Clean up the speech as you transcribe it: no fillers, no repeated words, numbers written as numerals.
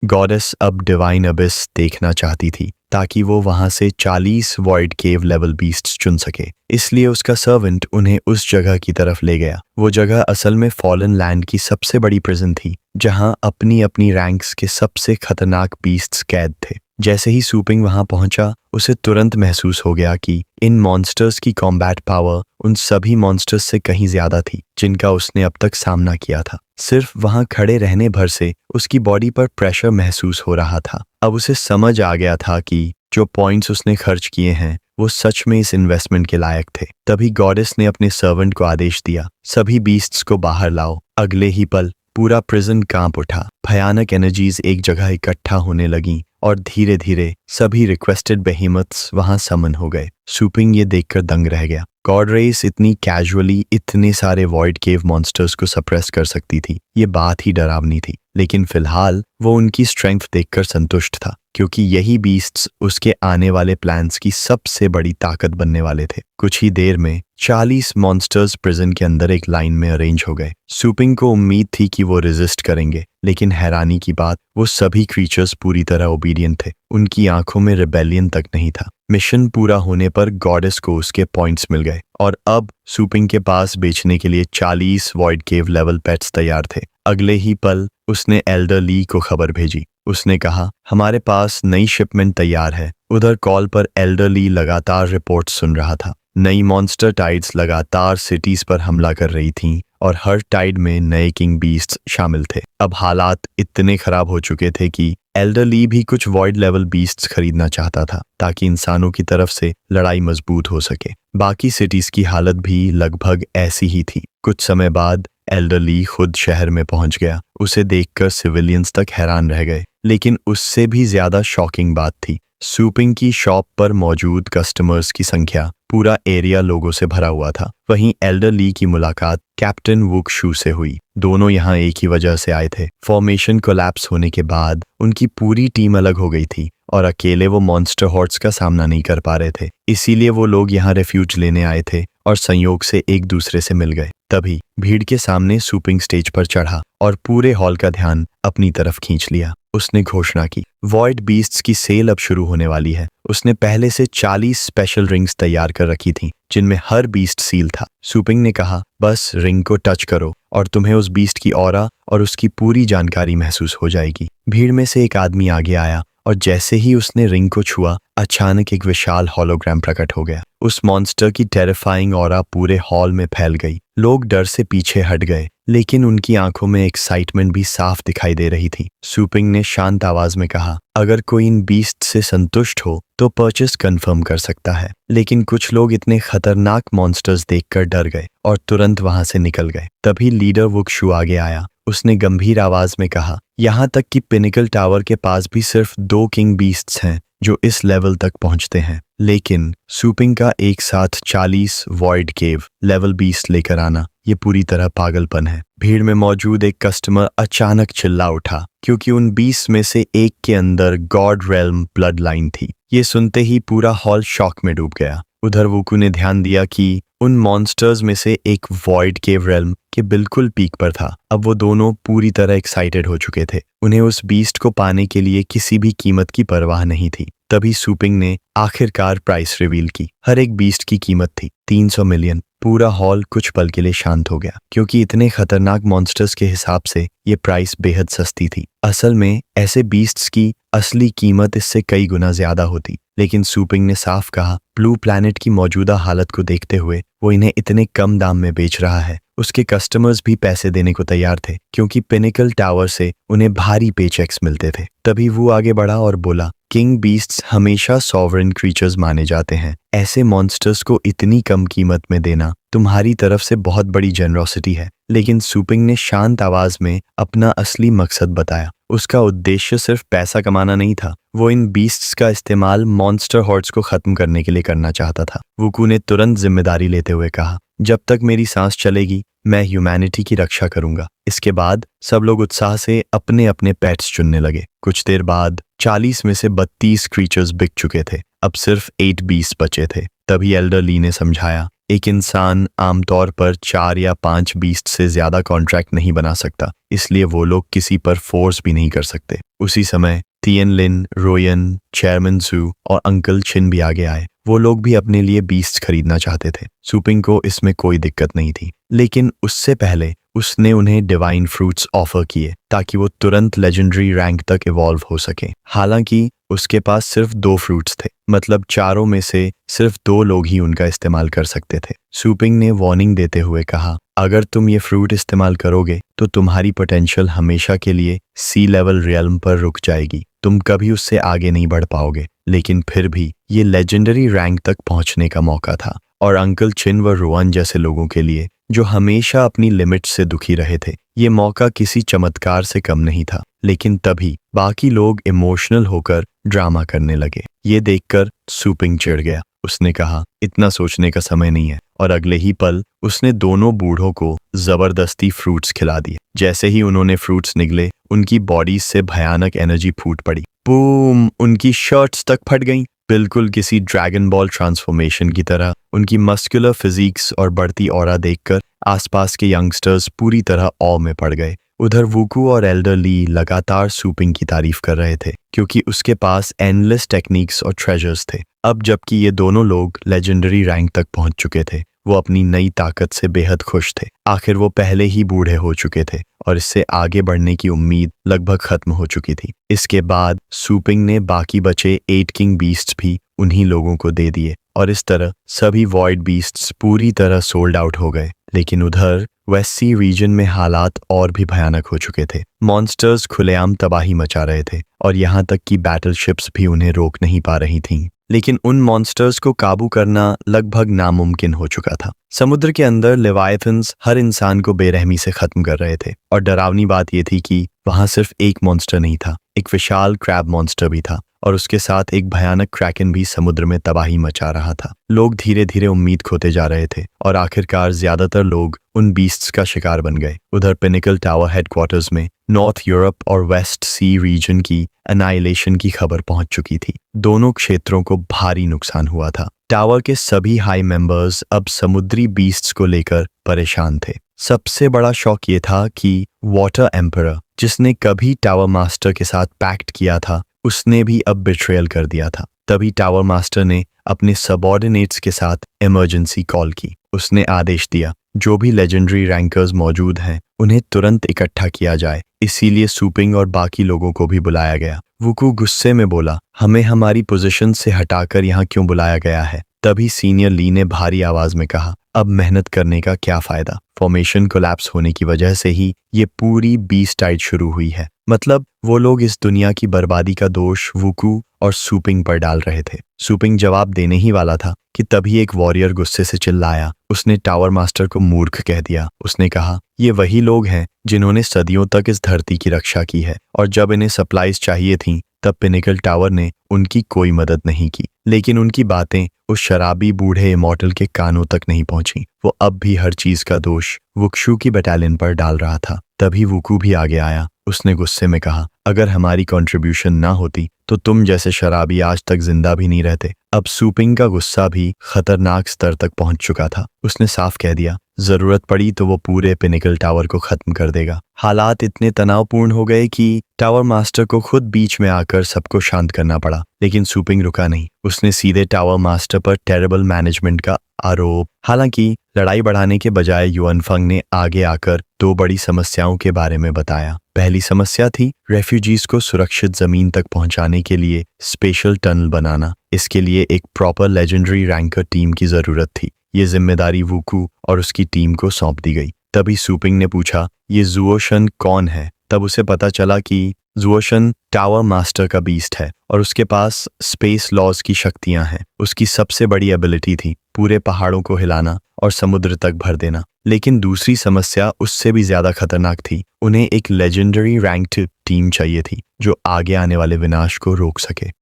Goddess अब divine Abish देखना चाहती थी ताकि वो वहां से 40 वॉइड केव लेवल बीस्ट्स चुन सके। इसलिए उसका सर्वेंट उन्हें उस जगह की तरफ ले गया। वो जगह असल में फॉलन लैंड की सबसे बड़ी प्रिजन थी, जहां अपनी अपनी रैंक्स के सबसे खतरनाक बीस्ट्स कैद थे। जैसे ही सूपिंग वहां पहुंचा, उसे तुरंत महसूस हो गया कि इन मॉन्स्टर्स की कॉम्बैट पावर उन सभी मॉन्स्टर्स से कहीं ज्यादा थी जिनका उसने अब तक सामना किया था। सिर्फ वहां खड़े रहने भर से उसकी बॉडी पर प्रेशर महसूस हो रहा था। अब उसे समझ आ गया था कि जो पॉइंट्स उसने खर्च किए हैं वो सच में इस इन्वेस्टमेंट के लायक थे। तभी गॉडेस ने अपने सर्वेंट को आदेश दिया, सभी बीस्ट्स को बाहर लाओ। अगले ही पल पूरा प्रिजन कांप उठा। भयानक एनर्जीज एक जगह इकट्ठा होने लगीं और धीरे धीरे सभी रिक्वेस्टेड बेहेमथ्स वहां समन हो गए। सूपिंग ये देखकर दंग रह गया। गॉड रेस इतनी कैजुअली इतने सारे वॉइड केव मॉन्स्टर्स को सप्रेस कर सकती थी, ये बात ही डरावनी थी। लेकिन फिलहाल वो उनकी स्ट्रेंथ देखकर संतुष्ट था, क्योंकि यही बीस्ट्स उसके आने वाले प्लान्स की सबसे बड़ी ताकत बनने वाले थे। कुछ ही देर में 40 मॉन्स्टर्स प्रिजन के अंदर एक लाइन में अरेंज हो गए। सूपिंग को उम्मीद थी कि वो रेजिस्ट करेंगे, लेकिन हैरानी की बात, वो सभी क्रीचर्स पूरी तरह ओबीडियंट थे। उनकी आंखों में रिबेलियन तक नहीं था। मिशन पूरा होने पर गॉडेस को उसके पॉइंट्स मिल गए और अब सूपिंग के पास बेचने के लिए 40 वॉइड केव लेवल पेट्स तैयार थे। अगले ही पल उसने एल्डर ली को खबर भेजी। उसने कहा, हमारे पास नई शिपमेंट तैयार है। उधर कॉल पर एल्डर ली लगातार रिपोर्ट सुन रहा था। नई मॉन्स्टर टाइड्स लगातार सिटीज पर हमला कर रही थीं और हर टाइड में नए किंग बीस्ट्स शामिल थे। अब हालात इतने खराब हो चुके थे कि एल्डर ली भी कुछ वॉइड लेवल बीस्ट्स खरीदना चाहता था ताकि इंसानों की तरफ से लड़ाई मजबूत हो सके। बाकी सिटीज की हालत भी लगभग ऐसी ही थी। कुछ समय बाद एल्डर ली खुद शहर में पहुंच गया। उसे देखकर सिविलियंस तक हैरान रह गए, लेकिन उससे भी ज्यादा शॉकिंग बात थी, सूपिंग की शॉप पर मौजूद कस्टमर्स की संख्या। पूरा एरिया लोगों से भरा हुआ था। वहीं एल्डर ली की मुलाकात कैप्टन वुक शू से हुई। दोनों यहाँ एक ही वजह से आए थे। फॉर्मेशन कोलैप्स होने के बाद उनकी पूरी टीम अलग हो गई थी और अकेले वो मॉन्स्टर हॉर्ड्स का सामना नहीं कर पा रहे थे। इसीलिए वो लोग यहाँ रेफ्यूज लेने आए थे और संयोग से एक दूसरे से मिल गए। तभी भीड़ के सामने सूपिंग स्टेज पर चढ़ा और पूरे हॉल का ध्यान अपनी तरफ खींच लिया। उसने घोषणा की, वॉइड बीस्ट्स की सेल अब शुरू होने वाली है। उसने पहले से 40 स्पेशल रिंग्स तैयार कर रखी थीं, जिनमें हर बीस्ट सील था। सूपिंग ने कहा, बस रिंग को टच करो और तुम्हें उस बीस्ट की ऑरा और उसकी पूरी जानकारी महसूस हो जाएगी। भीड़ में से एक आदमी आगे आया और जैसे ही उसने रिंग को छुआ, अचानक एक विशाल होलोग्राम प्रकट हो गया। उस मॉन्स्टर की टेरिफाइंग ऑरा पूरे हॉल में फैल गई। लोग डर से पीछे हट गए, लेकिन उनकी आंखों में एक्साइटमेंट भी साफ दिखाई दे रही थी। सूपिंग ने शांत आवाज में कहा, अगर कोई इन बीस्ट से संतुष्ट हो तो परचेस कंफर्म कर सकता है। लेकिन कुछ लोग इतने खतरनाक मॉन्स्टर्स देखकर डर गए और तुरंत वहां से निकल गए। तभी लीडर वुक्शू आगे आया। उसने गंभीर आवाज में कहा, यहाँ तक कि पिनिकल टावर के पास भी सिर्फ 2 किंग बीस्ट्स हैं जो इस लेवल तक पहुंचते हैं। लेकिन सूपिंग का एक साथ 40 वॉइड केव लेवल बीस्ट लेकर आना, ये पूरी तरह पागलपन है। भीड़ में मौजूद एक कस्टमर अचानक चिल्ला उठा, क्योंकि उन 20 में से एक के अंदर गॉड रेल्म ब्लड लाइन थी। ये सुनते ही पूरा हॉल शॉक में डूब गया। उधर वुकू ने ध्यान दिया कि उन मॉन्स्टर्स में से एक वॉइड केव रेल्म के बिल्कुल पीक पर था। अब वो दोनों पूरी तरह एक्साइटेड हो चुके थे। उन्हें उस बीस्ट को पाने के लिए किसी भी कीमत की परवाह नहीं थी। तभी सूपिंग ने आखिरकार प्राइस रिवील की। हर एक बीस्ट की कीमत थी 300 मिलियन। पूरा हॉल कुछ पल के लिए शांत हो गया, क्योंकि इतने खतरनाक मॉन्स्टर्स के हिसाब से ये प्राइस बेहद सस्ती थी। असल में ऐसे बीस्ट्स की असली कीमत इससे कई गुना ज्यादा होती, लेकिन सूपिंग ने साफ कहा, ब्लू प्लैनेट की मौजूदा हालत को देखते हुए वो इन्हें इतने कम दाम में बेच रहा है। उसके कस्टमर्स भी पैसे देने को तैयार थे, क्योंकि पिनिकल टावर से उन्हें भारी पेचेक्स मिलते थे। तभी वो आगे बढ़ा और बोला, किंग बीस्ट्स हमेशा सॉवरेन क्रीचर्स माने जाते हैं। ऐसे मॉन्स्टर्स को इतनी कम कीमत में देना तुम्हारी तरफ से बहुत बड़ी जेनरोसिटी है। लेकिन सूपिंग ने शांत आवाज में अपना असली मकसद बताया। उसका उद्देश्य सिर्फ पैसा कमाना नहीं था, वो इन बीस्ट्स का इस्तेमाल मॉन्स्टर हॉर्ड्स को खत्म करने के लिए करना चाहता था। वुकू ने तुरंत जिम्मेदारी लेते हुए कहा, जब तक मेरी सांस चलेगी मैं ह्यूमैनिटी की रक्षा करूंगा। इसके बाद सब लोग उत्साह से अपने अपने पेट्स चुनने लगे। कुछ देर बाद 40 में से 32 क्रीचर्स बिक चुके थे। अब सिर्फ 8 बीस्ट बचे थे। तभी एल्डर ली ने समझाया, एक इंसान आमतौर पर 4 या 5 बीस्ट से ज्यादा कॉन्ट्रैक्ट नहीं बना सकता, इसलिए वो लोग किसी पर फोर्स भी नहीं कर सकते। उसी समय तिएन लिन, रोयन, चेयरमैन सू और अंकल छिन भी आगे आए। वो लोग भी अपने लिए बीस्ट खरीदना चाहते थे। सुपिंग को इसमें कोई दिक्कत नहीं थी, लेकिन उससे पहले उसने उन्हें डिवाइन फ्रूट्स ऑफर किए ताकि वो तुरंत लेजेंडरी रैंक तक इवॉल्व हो सके। हालांकि उसके पास सिर्फ 2 फ्रूट्स थे, मतलब चारों में से सिर्फ 2 लोग ही उनका इस्तेमाल कर सकते थे। सुपिंग ने वार्निंग देते हुए कहा, अगर तुम ये फ्रूट इस्तेमाल करोगे तो तुम्हारी पोटेंशियल हमेशा के लिए सी लेवल रियल्म पर रुक जाएगी। तुम कभी उससे आगे नहीं बढ़ पाओगे। लेकिन फिर भी ये लेजेंडरी रैंक तक पहुंचने का मौका था, और अंकल चिन व रोअन जैसे लोगों के लिए जो हमेशा अपनी लिमिट से दुखी रहे थे, ये मौका किसी चमत्कार से कम नहीं था। लेकिन तभी बाकी लोग इमोशनल होकर ड्रामा करने लगे। ये देखकर सुपिंग चिढ़ गया। उसने कहा, इतना सोचने का समय नहीं है, और अगले ही पल उसने दोनों बूढ़ों को जबरदस्ती फ्रूट्स खिला दिए। जैसे ही उन्होंने फ्रूट्स निगले, उनकी बॉडी से भयानक एनर्जी फूट पड़ी। बूम! उनकी शर्ट्स तक फट गईं। बिल्कुल किसी ड्रैगन बॉल ट्रांसफॉर्मेशन की तरह। उनकी मस्कुलर फिजिक्स और बढ़ती ऑरा देखकर आसपास के यंगस्टर्स पूरी तरह ऑ में पड़ गए। उधर वुकू और एल्डर ली लगातार सुपिंग की तारीफ कर रहे थे, क्योंकि उसके पास एंडलेस टेक्निक्स और ट्रेजर्स थे। अब जबकि ये दोनों लोग लेजेंडरी रैंक तक पहुंच चुके थे, वो अपनी नई ताकत से बेहद खुश थे। आखिर वो पहले ही बूढ़े हो चुके थे और इससे आगे बढ़ने की उम्मीद लगभग खत्म हो चुकी थी। इसके बाद सुपिंग ने बाकी बचे 8 किंग बीस्ट्स भी उन्हीं लोगों को दे दिए, और इस तरह सभी वॉइड बीस्ट्स पूरी तरह सोल्ड आउट हो गए। लेकिन उधर वेस्ट सी रीजन में हालात और भी भयानक हो चुके थे। मॉन्स्टर्स खुलेआम तबाही मचा रहे थे, और यहाँ तक कि बैटलशिप्स भी उन्हें रोक नहीं पा रही थीं। लेकिन उन मॉन्स्टर्स को काबू करना लगभग नामुमकिन हो चुका था। समुद्र के अंदर लेवायथन्स हर इंसान को बेरहमी से खत्म कर रहे थे, और डरावनी बात यह थी कि वहां सिर्फ एक मॉन्स्टर नहीं था, एक विशाल क्रैब मॉन्स्टर भी था, और उसके साथ एक भयानक क्रैकन भी समुद्र में तबाही मचा रहा था। लोग धीरे धीरे उम्मीद खोते जा रहे थे, और आखिरकार ज्यादातर लोग उन बीस्ट्स का शिकार बन गए। उधर पिनिकल टावर हेडक्वार्टर्स में नॉर्थ यूरोप और वेस्ट सी रीजन की एनाइलेशन की खबर पहुंच चुकी थी। दोनों क्षेत्रों को भारी नुकसान हुआ था। टावर के सभी हाई मेंबर्स अब समुद्री बीस्ट्स को लेकर परेशान थे। सबसे बड़ा शौक ये था कि वाटर एम्परर, जिसने कभी टावर मास्टर के साथ पैक्ट किया था, उसने भी अब बिट्रेयल कर दिया था। तभी टावर मास्टर ने अपने सबऑर्डिनेट्स के साथ इमरजेंसी कॉल की। उसने आदेश दिया, जो भी लेजेंडरी रैंकर्स मौजूद हैं उन्हें तुरंत इकट्ठा किया जाए। इसीलिए सुपिंग और बाकी लोगों को भी बुलाया गया। वुकू गुस्से में बोला, हमें हमारी पोजीशन से हटाकर यहाँ क्यों बुलाया गया है? तभी सीनियर ली ने भारी आवाज में कहा, अब मेहनत करने का क्या फायदा? फॉर्मेशन कोलैप्स होने की वजह से ही ये पूरी बीस्टाइड शुरू हुई है। मतलब वो लोग इस दुनिया की बर्बादी का दोष वुकू और सुपिंग पर डाल रहे थे। सुपिंग जवाब देने ही वाला था कि तभी एक वॉरियर गुस्से से चिल्लाया। उसने टावर मास्टर को मूर्ख कह दिया। उसने कहा, ये वही लोग हैं जिन्होंने सदियों तक इस धरती की रक्षा की है, और जब इन्हें सप्लाईज चाहिए थीं तब पिनिकल टावर ने उनकी कोई मदद नहीं की। लेकिन उनकी बातें उस शराबी बूढ़े इमॉर्टल के कानों तक नहीं पहुंची। वो अब भी हर चीज का दोष वुक्शु की बटालियन पर डाल रहा था। तभी वुकू भी आगे आया। उसने गुस्से में कहा, अगर हमारी कंट्रीब्यूशन ना होती तो तुम जैसे शराबी आज तक जिंदा भी नहीं रहते। अब सुपिंग का गुस्सा भी खतरनाक स्तर तक पहुंच चुका था। उसने साफ कह दिया, जरूरत पड़ी तो वो पूरे पिनिकल टावर को खत्म कर देगा। हालात इतने तनावपूर्ण हो गए कि टावर मास्टर को खुद बीच में आकर सबको शांत करना पड़ा। लेकिन सुपिंग रुका नहीं। उसने सीधे टावर मास्टर पर टेरेबल मैनेजमेंट का आरोप। हालांकि लड़ाई बढ़ाने के बजाय युअनफंग ने आगे आकर 2 बड़ी समस्याओं के बारे में बताया। पहली समस्या थी रेफ्यूजीज को सुरक्षित जमीन तक पहुंचाने के लिए स्पेशल टनल बनाना। इसके लिए एक प्रॉपर लेजेंडरी रैंकर टीम की जरूरत थी। ये जिम्मेदारी वुकू और उसकी टीम को सौंप दी गई। तभी सुपिंग ने पूछा, ये जुओशन कौन है? तब उसे पता चला कि जुओशन टावर मास्टर का बीस्ट है और उसके पास स्पेस लॉज की शक्तियां हैं। उसकी सबसे बड़ी एबिलिटी थी पूरे पहाड़ों को हिलाना और समुद्र तक भर देना। लेकिन दूसरी समस्या उससे भी ज्यादा खतरनाक थी। उन्हें एक लेजेंडरी रैंक्ड टीम चाहिए थी जो आगे आने वाले विनाश को रोक सके।